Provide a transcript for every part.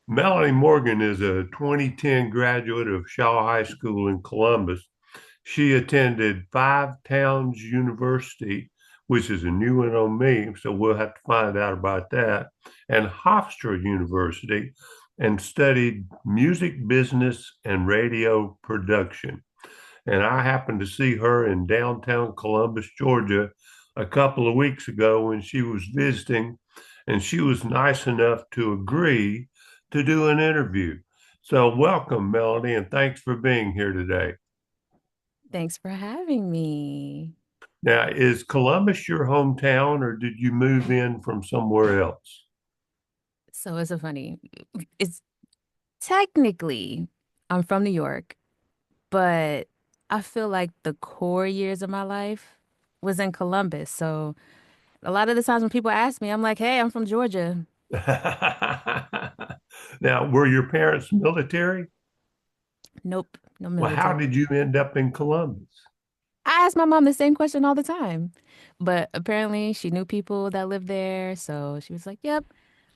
Melanie Morgan is a 2010 graduate of Shaw High School in Columbus. She attended Five Towns University, which is a new one on me, so we'll have to find out about that, and Hofstra University, and studied music business and radio production. And I happened to see her in downtown Columbus, Georgia, a couple of weeks ago when she was visiting, and she was nice enough to agree to do an interview. So, welcome, Melanie, and thanks for being here today. Thanks for having me. Now, is Columbus your hometown, or did you move in from somewhere else? So it's a funny. It's technically I'm from New York, but I feel like the core years of my life was in Columbus. So a lot of the times when people ask me, I'm like, "Hey, I'm from Georgia." Now, were your parents military? Nope, no Well, how did military. you end up in Columbus? I ask my mom the same question all the time, but apparently she knew people that lived there, so she was like, "Yep,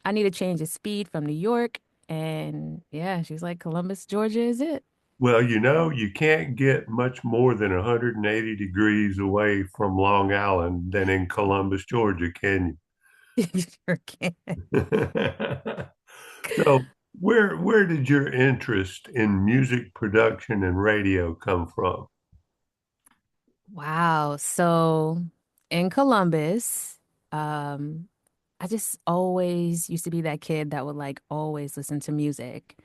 I need a change of speed from New York." And yeah, she was like, "Columbus, Georgia is it." Well, you can't get much more than 180 degrees away from Long Island than in Columbus, Georgia, can You sure can. you? So, where did your interest in music production and radio come from? Wow. So in Columbus, um, I just always used to be that kid that would like always listen to music.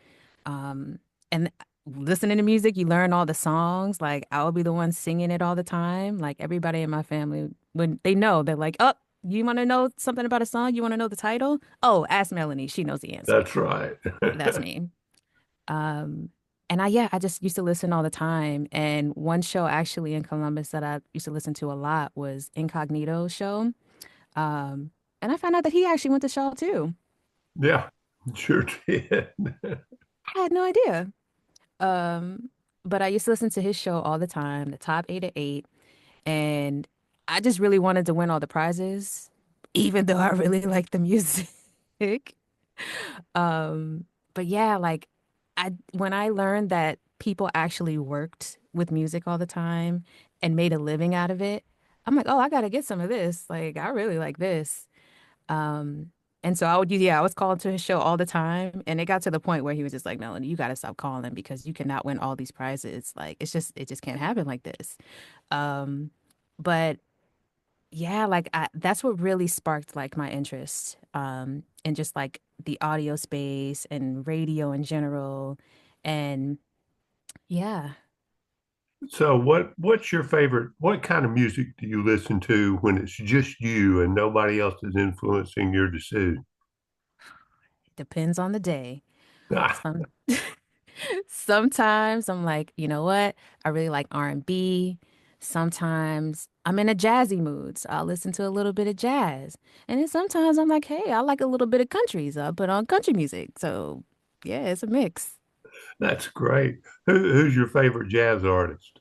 And listening to music, you learn all the songs. Like I would be the one singing it all the time. Like everybody in my family, when they know, they're like, "Oh, you want to know something about a song? You want to know the title? Oh, ask Melanie. She knows the answer." That's right. That's me. Um, and I just used to listen all the time. And one show actually in Columbus that I used to listen to a lot was Incognito's show. Um, and I found out that he actually went to Shaw too. Yeah, sure did. I had no idea. Um, but I used to listen to his show all the time, the top 8 at 8, and I just really wanted to win all the prizes, even though I really liked the music. Um, but yeah, like I when I learned that people actually worked with music all the time and made a living out of it, I'm like, oh, I gotta get some of this. Like, I really like this. Um, and so I was calling to his show all the time, and it got to the point where he was just like, Melanie, you gotta stop calling because you cannot win all these prizes. Like, it just can't happen like this. Um, but yeah, like that's what really sparked like my interest in just like the audio space and radio in general. And yeah, So what's your favorite, what kind of music do you listen to when it's just you and nobody else is influencing your decision? it depends on the day. Ah, Some sometimes I'm like, you know what? I really like R&B. Sometimes I'm in a jazzy mood, so I'll listen to a little bit of jazz. And then sometimes I'm like, hey, I like a little bit of country, so I put on country music. So yeah, it's a mix. that's great. Who's your favorite jazz artist?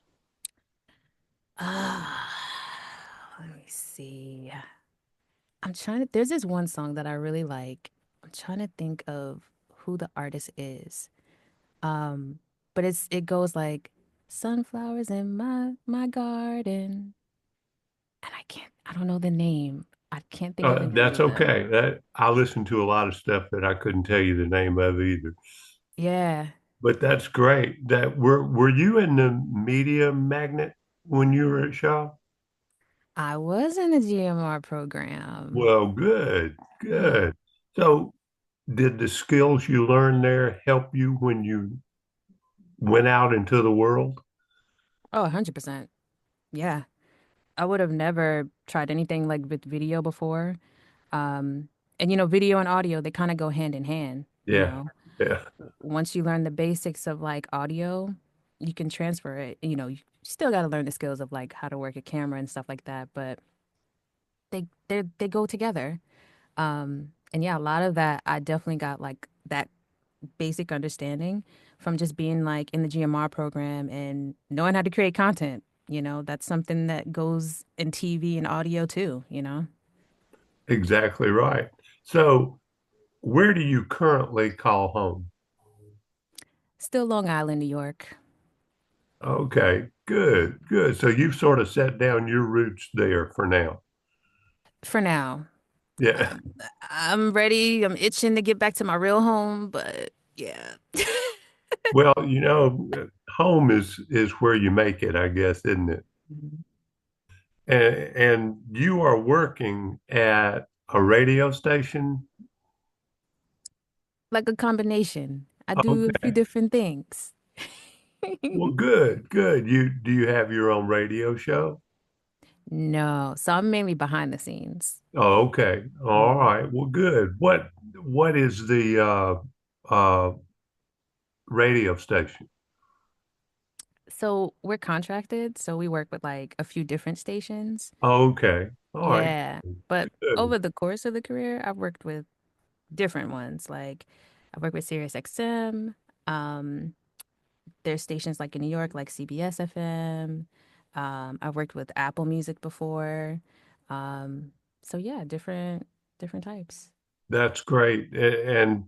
Let me see. There's this one song that I really like. I'm trying to think of who the artist is. Um, but it goes like sunflowers in my garden. And I don't know the name. I can't think of the name That's of the. okay. That I listen to a lot of stuff that I couldn't tell you the name of either. Yeah, But that's great. That were you in the media magnet when you were at Shaw? I was in the GMR program. Well, good, Yeah. good. So, did the skills you learned there help you when you went out into the world? Oh, 100%. Yeah. I would have never tried anything like with video before. And video and audio, they kind of go hand in hand, you Yeah, know. yeah, Once you learn the basics of like audio, you can transfer it. You still got to learn the skills of like how to work a camera and stuff like that, but they go together. And yeah, a lot of that I definitely got like that basic understanding from just being like in the GMR program and knowing how to create content. That's something that goes in TV and audio too. exactly right. So, Where do you currently call home? Still Long Island, New York, Okay, good, good. So you've sort of set down your roots there for now. for now. Yeah. Um, I'm ready. I'm itching to get back to my real home, but yeah. Well, home is where you make it, I guess, isn't it? And you are working at a radio station. Like a combination. I do a few Okay. different things. Well, good, good. Do you have your own radio show? No, so I'm mainly behind the scenes. Oh, okay. All Mm. right. Well, good. What is the radio station? So we're contracted, so we work with like a few different stations. Okay. All right. Yeah, but Good. over the course of the career, I've worked with different ones. Like I've worked with Sirius XM. Um, there's stations like in New York, like CBS FM. I've worked with Apple Music before. Um, so yeah, different types. That's great. And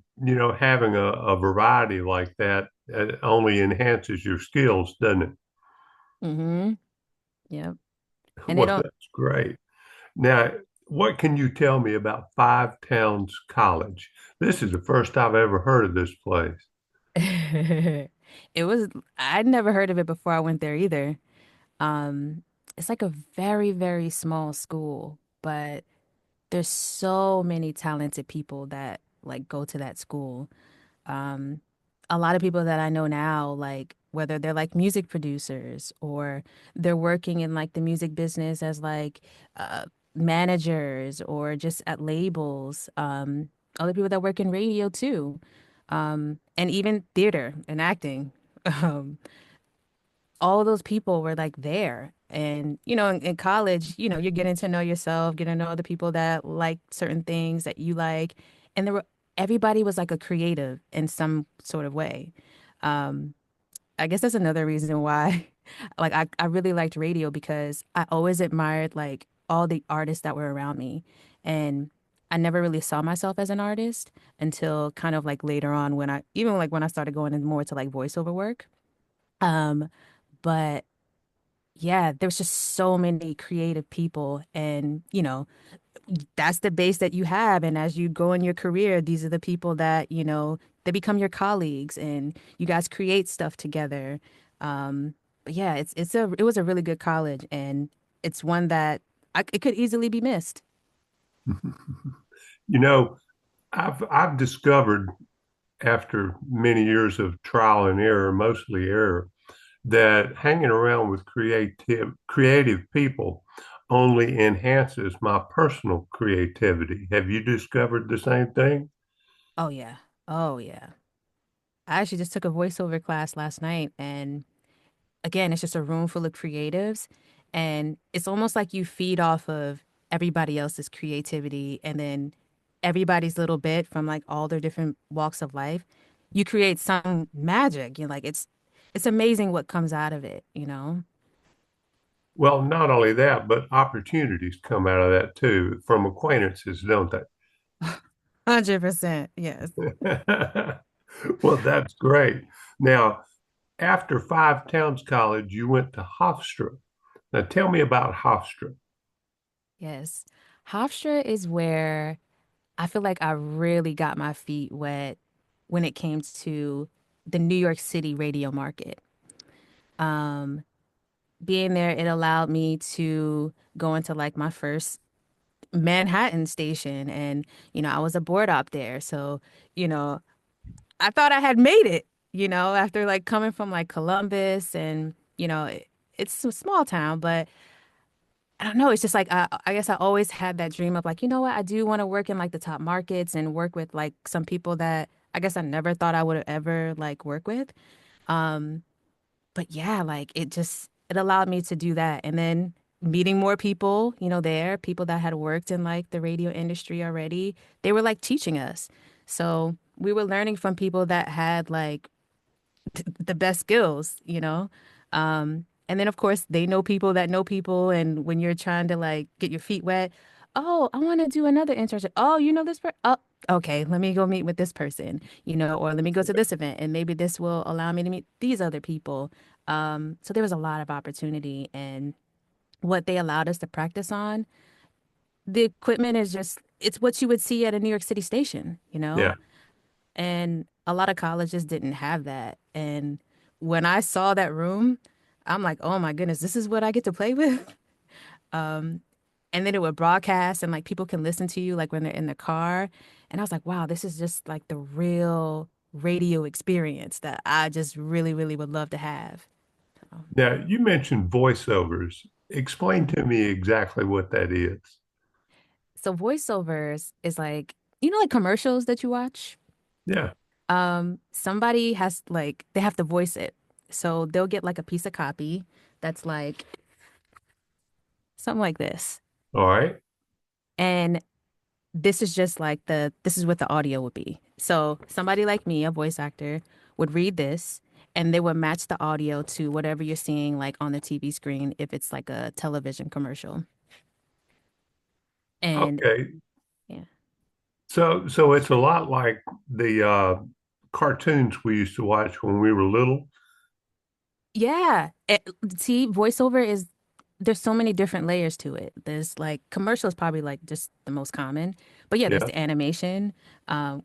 having a variety like that only enhances your skills, doesn't it? Mm-hmm. Yep. And they Well, don't. that's great. Now, what can you tell me about Five Towns College? This is the first I've ever heard of this place. It was I'd never heard of it before I went there either. Um, it's like a very small school, but there's so many talented people that like go to that school. Um, a lot of people that I know now, like whether they're like music producers or they're working in like the music business as like managers or just at labels. Other people that work in radio too, and even theater and acting. Um, all of those people were like there. And, in college, you're getting to know yourself, getting to know the people that like certain things that you like. And everybody was like a creative in some sort of way. Um, I guess that's another reason why, like, I really liked radio because I always admired like all the artists that were around me. And I never really saw myself as an artist until kind of like later on even like when I started going in more to like voiceover work. Um, but yeah, there's just so many creative people and that's the base that you have and as you go in your career, these are the people that, they become your colleagues and you guys create stuff together. But yeah, it was a really good college and it's one that it could easily be missed. You know, I've discovered after many years of trial and error, mostly error, that hanging around with creative people only enhances my personal creativity. Have you discovered the same thing? Oh yeah. Oh yeah. I actually just took a voiceover class last night and again, it's just a room full of creatives. And it's almost like you feed off of everybody else's creativity and then everybody's little bit from like all their different walks of life. You create some magic. You're like, it's amazing what comes out of it. Well, not only that, but opportunities come out of that too, from acquaintances, don't 100%. Yes. they? Well, that's great. Now, after Five Towns College, you went to Hofstra. Now, tell me about Hofstra. Yes. Hofstra is where I feel like I really got my feet wet when it came to the New York City radio market. Um, Being there, it allowed me to go into like my first Manhattan station. And, I was a board op there. So, you know, I thought I had made it, after like coming from like Columbus and, it's a small town, but I don't know. It's just like, I guess I always had that dream of like, you know what? I do want to work in like the top markets and work with like some people that I guess I never thought I would ever like work with. Um, but yeah, like it allowed me to do that. And then meeting more people, there, people that had worked in like the radio industry already, they were like teaching us. So we were learning from people that had like the best skills. And then of course they know people that know people. And when you're trying to like get your feet wet, oh, I want to do another internship. Oh, you know this person? Oh, okay, let me go meet with this person, or let me go to this event and maybe this will allow me to meet these other people. So there was a lot of opportunity and what they allowed us to practice on. The equipment is just, it's what you would see at a New York City station. Yeah. And a lot of colleges didn't have that. And when I saw that room, I'm like, oh my goodness, this is what I get to play with. And then it would broadcast and like people can listen to you like when they're in the car. And I was like, wow, this is just like the real radio experience that I just really, really would love to have. Now, you mentioned voiceovers. Explain to me exactly what that is. So voiceovers is like, like commercials that you watch. Yeah. Somebody has like they have to voice it. So they'll get like a piece of copy that's like something like this. All right. And this is just like this is what the audio would be. So somebody like me, a voice actor, would read this and they would match the audio to whatever you're seeing like on the TV screen if it's like a television commercial. And Okay. yeah. So it's a lot like the cartoons we used to watch when we were little. Yeah. See, voiceover is there's so many different layers to it. There's like commercial is probably like just the most common. But yeah, there's Yeah. the animation,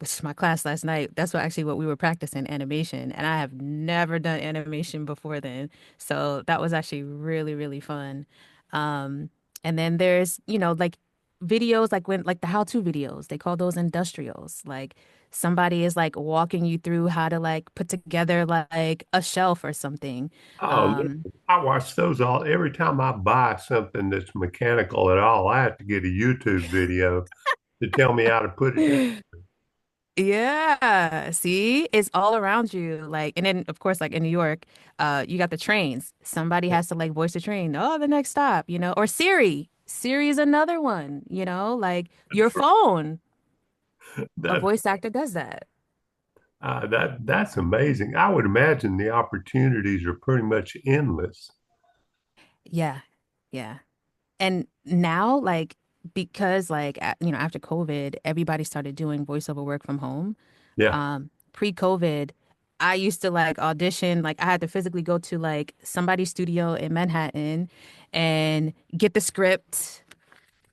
which is my class last night. That's what we were practicing animation. And I have never done animation before then. So that was actually really, really fun. Um, and then there's, like videos like the how-to videos. They call those industrials. Like somebody is like walking you through how to like put together like a shelf or something. Oh, Um, I watch those all every time I buy something that's mechanical at all. I have to get a YouTube video to tell me how to put it together. Yeah, see, it's all around you. Like, and then of course, like in New York, you got the trains. Somebody has to like voice the train. Oh, the next stop. Or Siri. Siri is another one. Like your phone. A That voice actor does that. that's amazing. I would imagine the opportunities are pretty much endless. Yeah, yeah. And now, like, because like after COVID, everybody started doing voiceover work from home. Yeah. Pre-COVID, I used to like audition, like I had to physically go to like somebody's studio in Manhattan and get the script,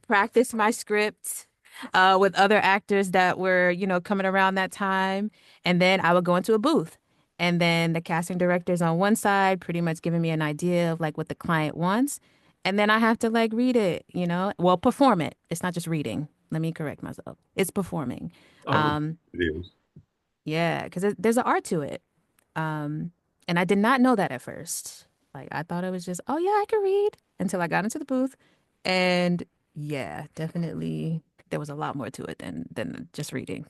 practice my script with other actors that were coming around that time. And then I would go into a booth. And then the casting director's on one side, pretty much giving me an idea of like what the client wants. And then I have to like read it. Well, perform it. It's not just reading. Let me correct myself. It's performing. Oh, Um, it is. yeah, because there's an art to it. Um, and I did not know that at first. Like I thought it was just, oh yeah, I can read until I got into the booth. And yeah, definitely there was a lot more to it than just reading.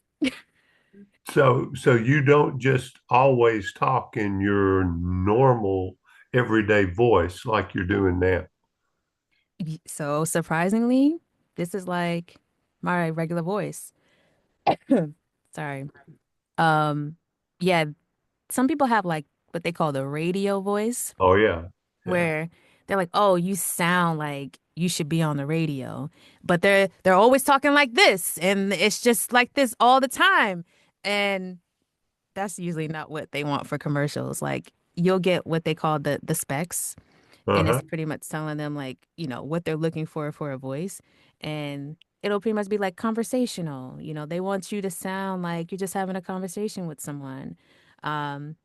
So you don't just always talk in your normal everyday voice like you're doing now. So surprisingly, this is like my regular voice. Sorry. Um, yeah, some people have like what they call the radio voice, Oh yeah. Yeah. where they're like, "Oh, you sound like you should be on the radio." But they're always talking like this and it's just like this all the time. And that's usually not what they want for commercials. Like you'll get what they call the specs and Uh-huh. it's pretty much telling them like what they're looking for a voice and it'll pretty much be like conversational. They want you to sound like you're just having a conversation with someone. Um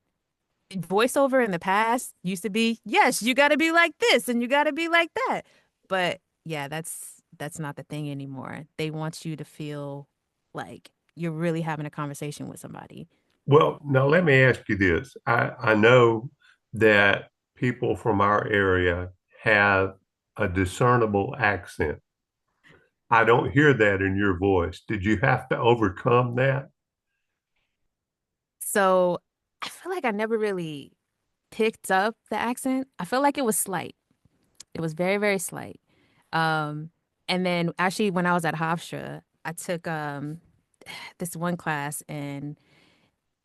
Voiceover in the past used to be, yes, you got to be like this and you got to be like that. But yeah, that's not the thing anymore. They want you to feel like you're really having a conversation with somebody. Well, now let me ask you this. I know that people from our area have a discernible accent. I don't hear that in your voice. Did you have to overcome that? So I feel like I never really picked up the accent. I feel like it was slight. It was very, very slight. Um, and then actually when I was at Hofstra, I took this one class and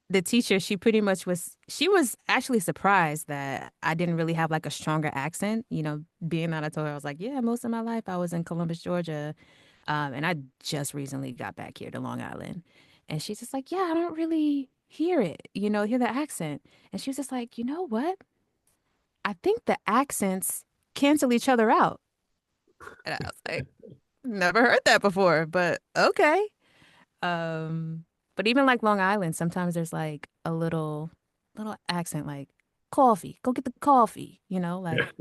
the teacher, she was actually surprised that I didn't really have like a stronger accent, being that I told her I was like, yeah, most of my life I was in Columbus, Georgia. And I just recently got back here to Long Island. And she's just like, yeah, I don't really hear it, hear the accent. And she was just like, you know what? I think the accents cancel each other out. And I was like, never heard that before, but okay. Um, but even like Long Island, sometimes there's like a little accent like coffee, go get the coffee, like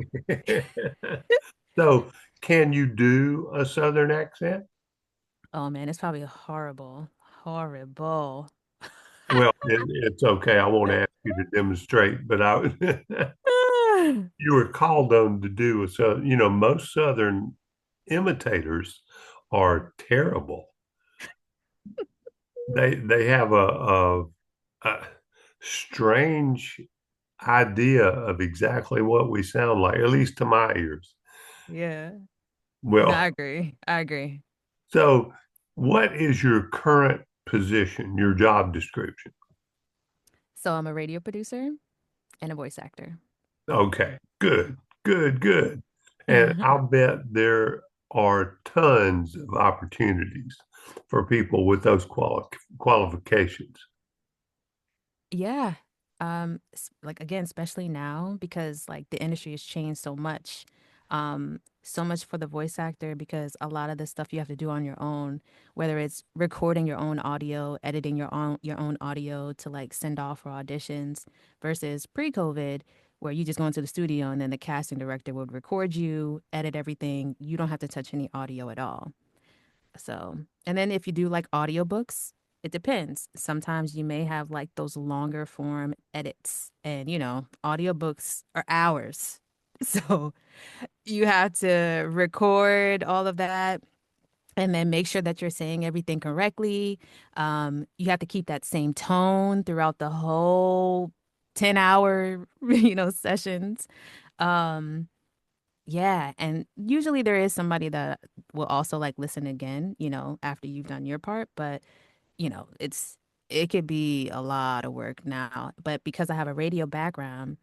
So, can you do a Southern accent? oh man, it's probably horrible, horrible. Well, it's okay. I won't ask you to demonstrate, but you were called on to do a so most Southern imitators are terrible. They have a strange idea of exactly what we sound like, at least to my ears. Yeah. No, Well, I agree. I agree. so what is your current position, your job description? So I'm a radio producer and a voice actor. Okay, good, good, good. And I'll bet there are tons of opportunities for people with those qualifications. Yeah. Like again, especially now because like the industry has changed so much. So much for the voice actor because a lot of the stuff you have to do on your own, whether it's recording your own audio, editing your own audio to like send off for auditions versus pre-COVID where you just go into the studio and then the casting director would record you, edit everything. You don't have to touch any audio at all. So, and then if you do like audiobooks, it depends. Sometimes you may have like those longer form edits, and audiobooks are hours. So you have to record all of that and then make sure that you're saying everything correctly. You have to keep that same tone throughout the whole 10-hour, sessions. Um, yeah, and usually there is somebody that will also like listen again, after you've done your part, but it could be a lot of work now. But because I have a radio background,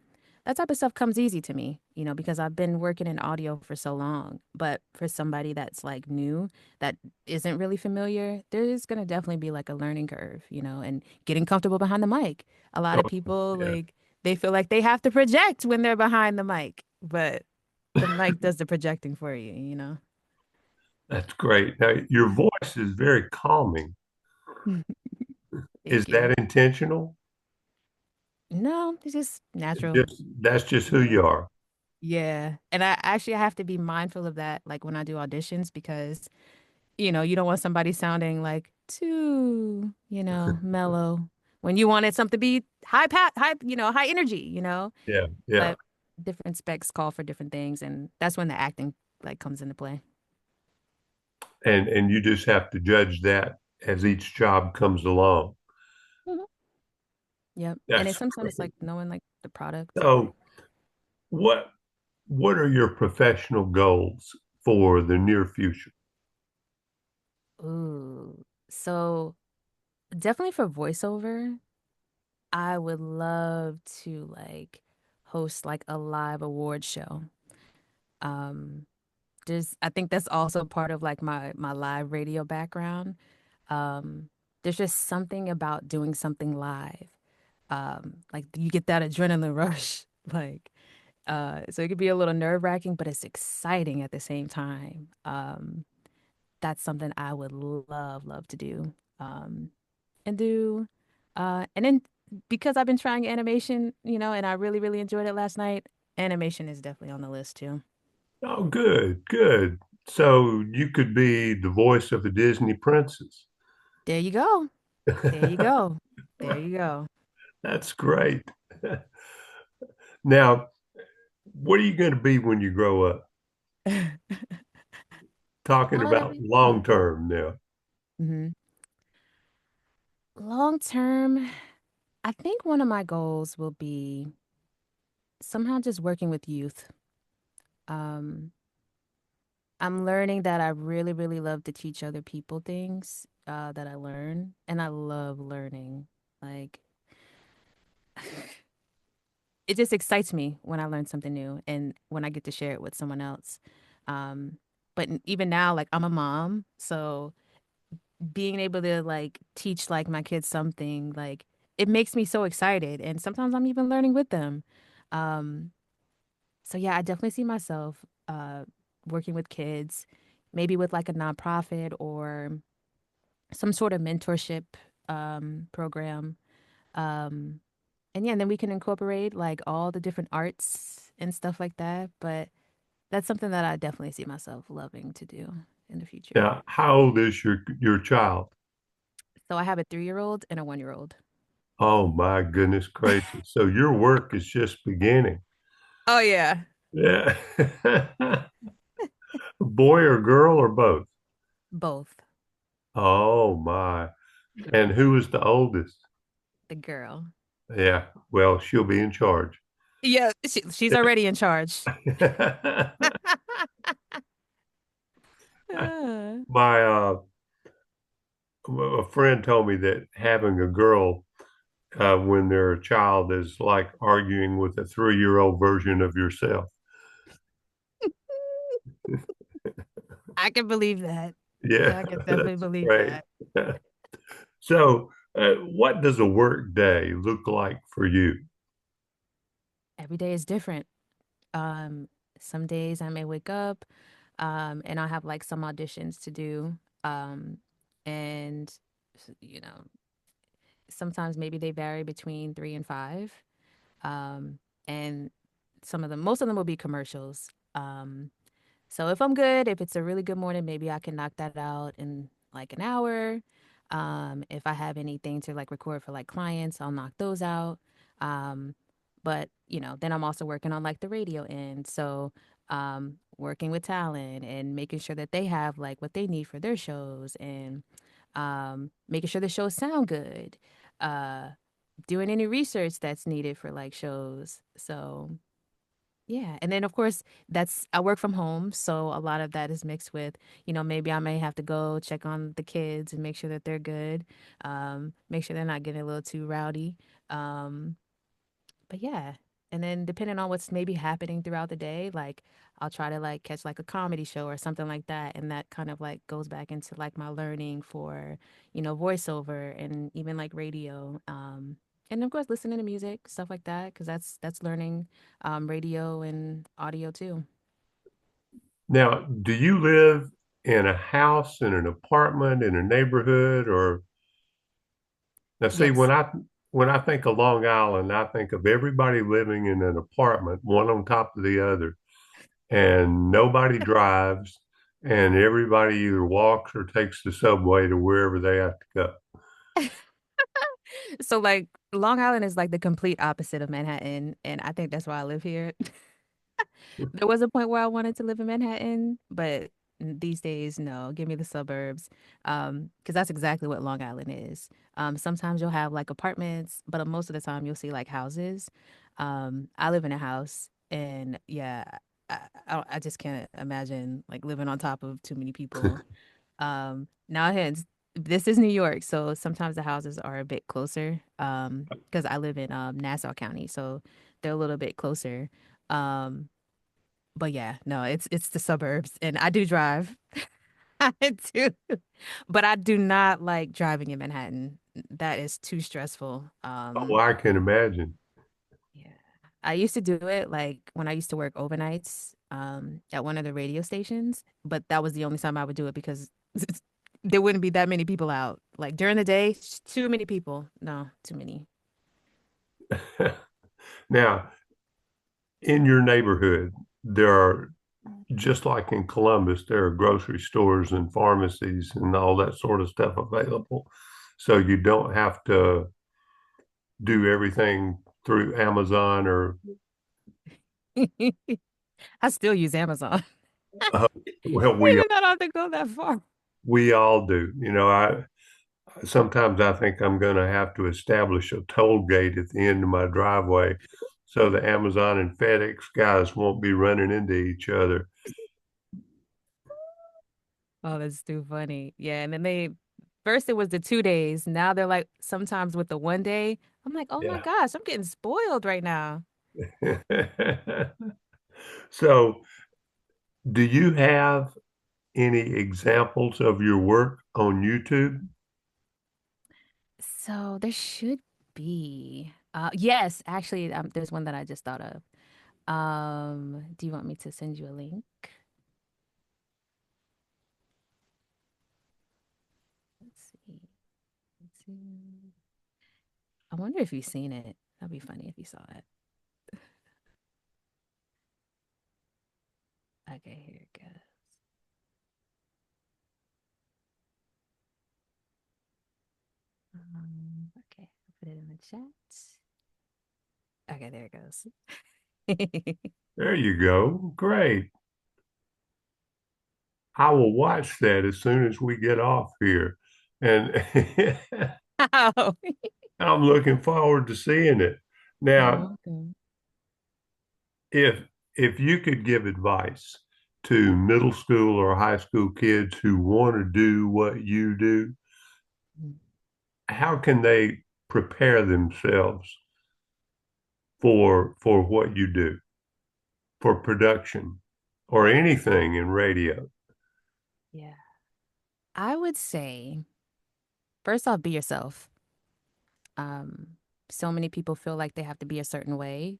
that type of stuff comes easy to me, because I've been working in audio for so long. But for somebody that's like new, that isn't really familiar, there's gonna definitely be like a learning curve, and getting comfortable behind the mic. A lot of Oh, people yeah, like they feel like they have to project when they're behind the mic, but the mic does the projecting for you. that's great. Now, your voice is very calming. Is Thank you. that intentional? No, it's just natural. Just that's just who you are. Yeah. And I have to be mindful of that, like when I do auditions, because, you don't want somebody sounding like too, mellow when you want it something to be high energy, Yeah, yeah. but different specs call for different things. And that's when the acting like comes into play. And you just have to judge that as each job comes along. Mhm. Yep. And it's That's sometimes great. like knowing like the product. So, what what are your professional goals for the near future? Ooh. So definitely for voiceover. I would love to like host like a live award show. Um, I think that's also part of like my live radio background. Um, there's just something about doing something live. Like you get that adrenaline rush. Like so it could be a little nerve-wracking, but it's exciting at the same time. That's something I would love to do. And do and then because I've been trying animation, and I really, really enjoyed it last night, animation is definitely on the list too. Oh, good, good. So you could be the voice of a Disney princess. There you go. There you go. There you go. That's great. Now, what are you going to be when you grow up? Talking I want to about be long term now. long term. I think one of my goals will be somehow just working with youth. Um, I'm learning that I really, really love to teach other people things that I learn, and I love learning. Like, it just excites me when I learn something new and when I get to share it with someone else. Um, But even now, like I'm a mom, so being able to like teach like my kids something, like it makes me so excited. And sometimes I'm even learning with them. Um, so yeah, I definitely see myself working with kids, maybe with like a nonprofit or some sort of mentorship program. Um, and yeah, and then we can incorporate like all the different arts and stuff like that. But that's something that I definitely see myself loving to do in the future. Now, how old is your child? So I have a 3-year old and a 1-year old. Oh my goodness gracious. So your work is just beginning. Oh yeah, Yeah. Boy or girl or both? both. Oh my. And who is the oldest? The girl. Yeah, well, she'll be in charge. Yeah, she's already in charge. Uh, My a friend told me that having a girl when they're a child is like arguing with a 3-year-old version of yourself. I can believe that. Yeah, I can definitely that's believe great. that. So, what does a work day look like for you? Every day is different. Um, some days I may wake up, and I'll have like some auditions to do. Um, and you know, sometimes maybe they vary between 3 and 5. Um, and most of them will be commercials. So if I'm good, if it's a really good morning, maybe I can knock that out in like an hour. If I have anything to like record for like clients, I'll knock those out. Um, but then I'm also working on like the radio end. So working with talent and making sure that they have like what they need for their shows and making sure the shows sound good. Uh, doing any research that's needed for like shows. So yeah. And then of course I work from home, so a lot of that is mixed with, maybe I may have to go check on the kids and make sure that they're good. Make sure they're not getting a little too rowdy. Um, but yeah. And then depending on what's maybe happening throughout the day, like I'll try to like catch like a comedy show or something like that. And that kind of like goes back into like my learning for, voiceover and even like radio. And of course listening to music, stuff like that, because that's learning radio and audio too. Now, do you live in a house, in an apartment, in a neighborhood, or now see Yes. when I think of Long Island, I think of everybody living in an apartment, one on top of the other, and nobody drives, and everybody either walks or takes the subway to wherever they have to So like Long Island is like the complete opposite of Manhattan, and I think that's why I live here. go. There was a point where I wanted to live in Manhattan, but these days, no, give me the suburbs. Because that's exactly what Long Island is. Sometimes you'll have like apartments, but most of the time you'll see like houses. I live in a house, and yeah, I just can't imagine like living on top of too many people. Now hence this is New York, so sometimes the houses are a bit closer. Because I live in Nassau County, so they're a little bit closer. Um, but yeah, no, it's the suburbs, and I do drive. I do, but I do not like driving in Manhattan. That is too stressful. Oh, I can imagine. Yeah, I used to do it like when I used to work overnights at one of the radio stations, but that was the only time I would do it because there wouldn't be that many people out. Like during the day, too many people. No, too many. Now, in your neighborhood, there are just like in Columbus, there are grocery stores and pharmacies and all that sort of stuff available. So you don't have to do everything through Amazon or I still use Amazon. uh, well, Even though I don't have to go that far. we all do. I sometimes I think I'm going to have to establish a toll gate at the end of my driveway so the Amazon and FedEx guys won't be running into each other. Oh, that's too funny. Yeah, and then first it was the 2 days. Now they're like sometimes with the one day. I'm like, oh my Yeah. gosh, I'm getting spoiled right now. So, do you have? any examples of your work on YouTube? So there should be. Yes, actually, there's one that I just thought of. Do you want me to send you a link? Let's see. Let's see. I wonder if you've seen it. That'd be funny if you saw it. Okay, here it goes. Okay, I'll put it in the chat. Okay, there it goes. There you go. Great. I will watch that as soon as we get off here. And Wow. I'm looking forward to seeing it. You're Now, welcome. if if you could give advice to middle school or high school kids who want to do what you do, how can they prepare themselves for what you do, for production or anything in radio? Yeah. I would say, first off, be yourself. Um, so many people feel like they have to be a certain way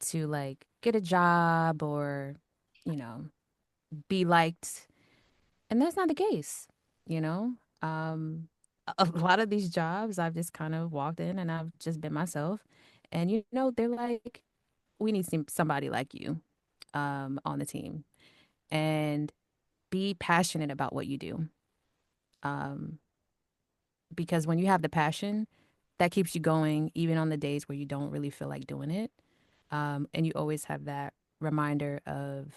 to like get a job or, you know, be liked. And that's not the case, you know? A lot of these jobs I've just kind of walked in and I've just been myself. And they're like, we need somebody like you on the team. And be passionate about what you do. Um, because when you have the passion, that keeps you going even on the days where you don't really feel like doing it. And you always have that reminder of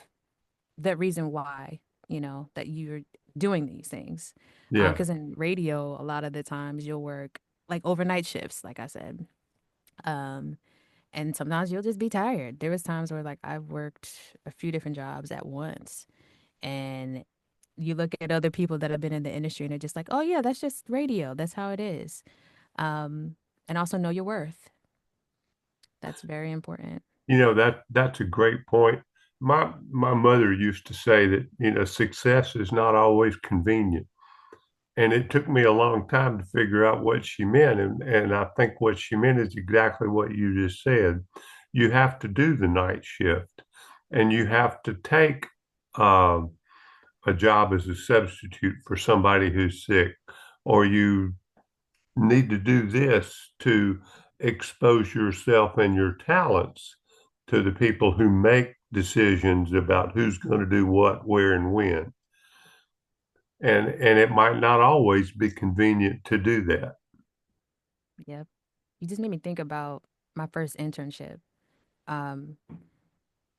that reason why, that you're doing these things. Yeah. Because in radio, a lot of the times you'll work like overnight shifts, like I said. Um, and sometimes you'll just be tired. There was times where like I've worked a few different jobs at once, and you look at other people that have been in the industry and they're just like, oh yeah, that's just radio. That's how it is. And also know your worth. That's very important. That's a great point. My mother used to say that, success is not always convenient. And it took me a long time to figure out what she meant. And I think what she meant is exactly what you just said. You have to do the night shift and you have to take uh, a job as a substitute for somebody who's sick, or you need to do this to expose yourself and your talents to the people who make decisions about who's going to do what, where, and when. And it might not always be convenient to do that. Yep. You just made me think about my first internship. Um,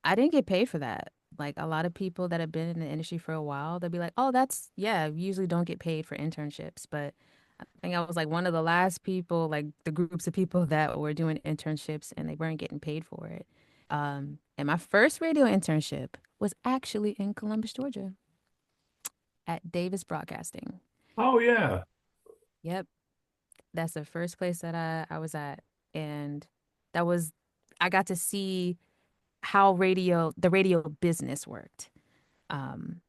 I didn't get paid for that. Like a lot of people that have been in the industry for a while, they'll be like, "Oh, yeah, we usually don't get paid for internships." But I think I was like one of the last people, like the groups of people that were doing internships and they weren't getting paid for it. And my first radio internship was actually in Columbus, Georgia, at Davis Broadcasting. Oh, yeah. Yep, that's the first place that I was at, and that was I got to see how the radio business worked. Um,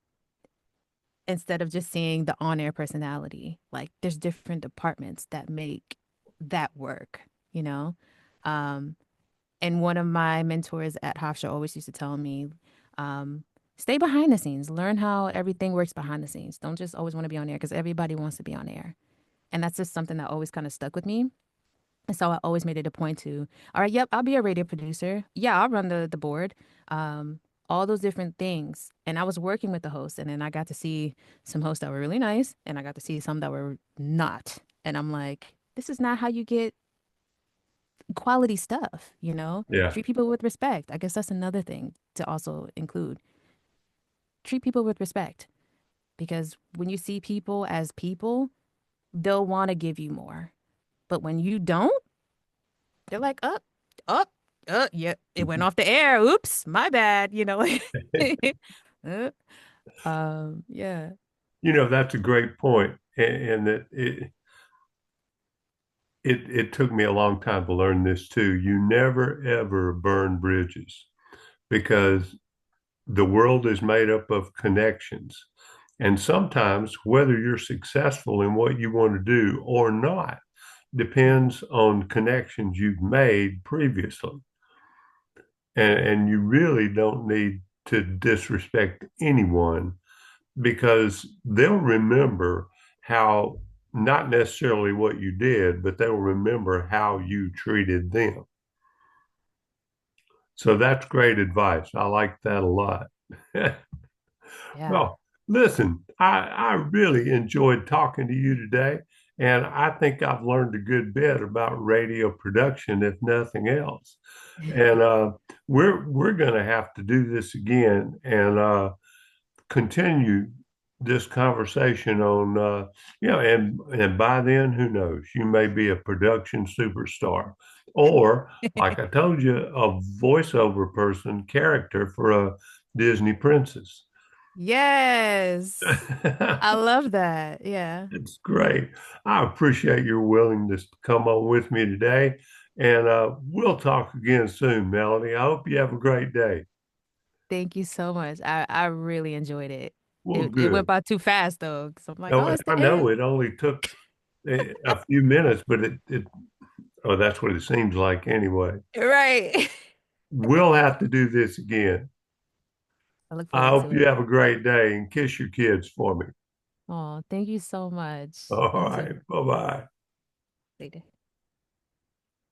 Instead of just seeing the on-air personality, like there's different departments that make that work, you know? Um, and one of my mentors at Hofstra always used to tell me, um, stay behind the scenes, learn how everything works behind the scenes. Don't just always want to be on air because everybody wants to be on air. And that's just something that always kind of stuck with me. And so I always made it a point to, all right, yep, I'll be a radio producer. Yeah, I'll run the board. Um, all those different things. And I was working with the hosts, and then I got to see some hosts that were really nice, and I got to see some that were not. And I'm like, this is not how you get quality stuff, you know? Yeah. Treat people with respect. I guess that's another thing to also include. Treat people with respect because when you see people as people, they'll want to give you more. But when you don't, they're like, up, yeah, it went off the air. Oops, my bad. Uh, yeah, That's a great point. And that it took me a long time to learn this too. You never ever burn bridges because the world is made up of connections. And sometimes whether you're successful in what you want to do or not depends on connections you've made previously. And you really don't need to disrespect anyone because they'll remember how, not necessarily what you did, but they'll remember how you treated them. So that's great advice. I like that a lot. Yeah. Well, listen, I really enjoyed talking to you today, and I think I've learned a good bit about radio production, if nothing else. And we're going to have to do this again and continue this conversation on and by then who knows, you may be a production superstar or like I told you, a voiceover person character for a Disney princess. Yes. I love that. Yeah. It's great. I appreciate your willingness to come on with me today, and we'll talk again soon, Melanie. I hope you have a great day. Thank you so much. I really enjoyed it. Well, It went good. by too fast though, because I'm like, Oh, oh, it's I the know end. it only took a few minutes, but it oh, that's what it seems like anyway. Right. We'll have to do this again. I look I forward hope to you it. have a great day and kiss your kids for me. Oh, thank you so much. All You too. right. Bye bye. Later.